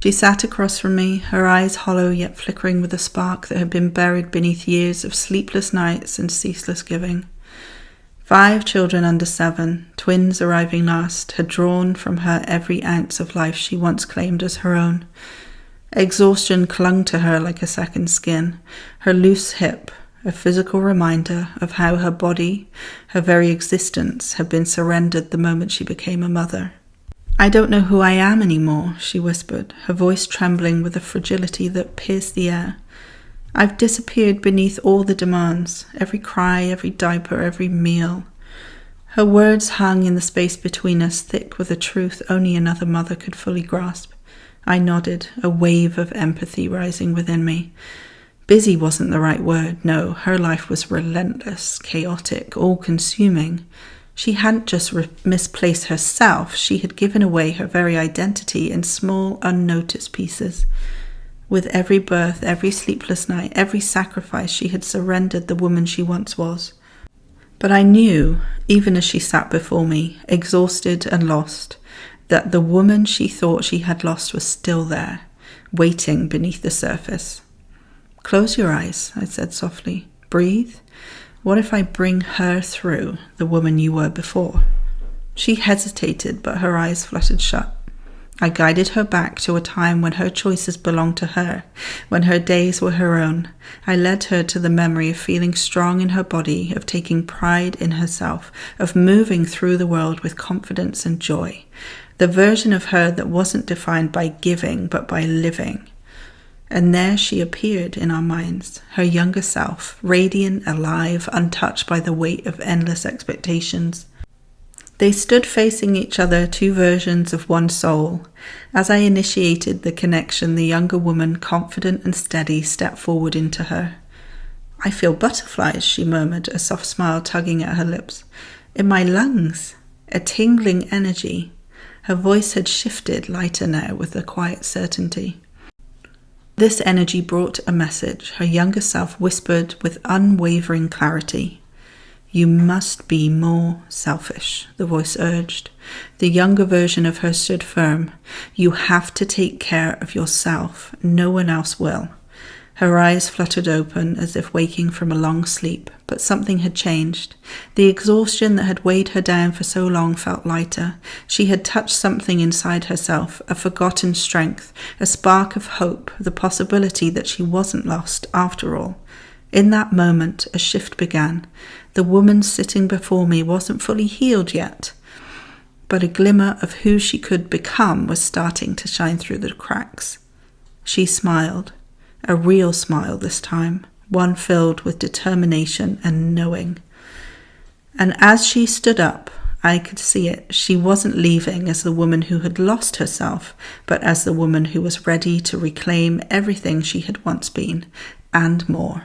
She sat across from me, her eyes hollow yet flickering with a spark that had been buried beneath years of sleepless nights and ceaseless giving. 5 children under 7, twins arriving last, had drawn from her every ounce of life she once claimed as her own. Exhaustion clung to her like a second skin, her loose hip, a physical reminder of how her body, her very existence, had been surrendered the moment she became a mother. "I don't know who I am anymore," she whispered, her voice trembling with a fragility that pierced the air. "I've disappeared beneath all the demands, every cry, every diaper, every meal." Her words hung in the space between us, thick with a truth only another mother could fully grasp. I nodded, a wave of empathy rising within me. Busy wasn't the right word, no. Her life was relentless, chaotic, all-consuming. She hadn't just misplaced herself, she had given away her very identity in small, unnoticed pieces. With every birth, every sleepless night, every sacrifice, she had surrendered the woman she once was. But I knew, even as she sat before me, exhausted and lost, that the woman she thought she had lost was still there, waiting beneath the surface. "Close your eyes," I said softly. "Breathe. What if I bring her through, the woman you were before?" She hesitated, but her eyes fluttered shut. I guided her back to a time when her choices belonged to her, when her days were her own. I led her to the memory of feeling strong in her body, of taking pride in herself, of moving through the world with confidence and joy. The version of her that wasn't defined by giving, but by living. And there she appeared in our minds, her younger self, radiant, alive, untouched by the weight of endless expectations. They stood facing each other, 2 versions of one soul. As I initiated the connection, the younger woman, confident and steady, stepped forward into her. "I feel butterflies," she murmured, a soft smile tugging at her lips. "In my lungs, a tingling energy." Her voice had shifted, lighter now, with a quiet certainty. This energy brought a message, her younger self whispered with unwavering clarity. "You must be more selfish," the voice urged. The younger version of her stood firm. "You have to take care of yourself. No one else will." Her eyes fluttered open as if waking from a long sleep, but something had changed. The exhaustion that had weighed her down for so long felt lighter. She had touched something inside herself, a forgotten strength, a spark of hope, the possibility that she wasn't lost after all. In that moment, a shift began. The woman sitting before me wasn't fully healed yet, but a glimmer of who she could become was starting to shine through the cracks. She smiled. A real smile this time, one filled with determination and knowing. And as she stood up, I could see it. She wasn't leaving as the woman who had lost herself, but as the woman who was ready to reclaim everything she had once been, and more.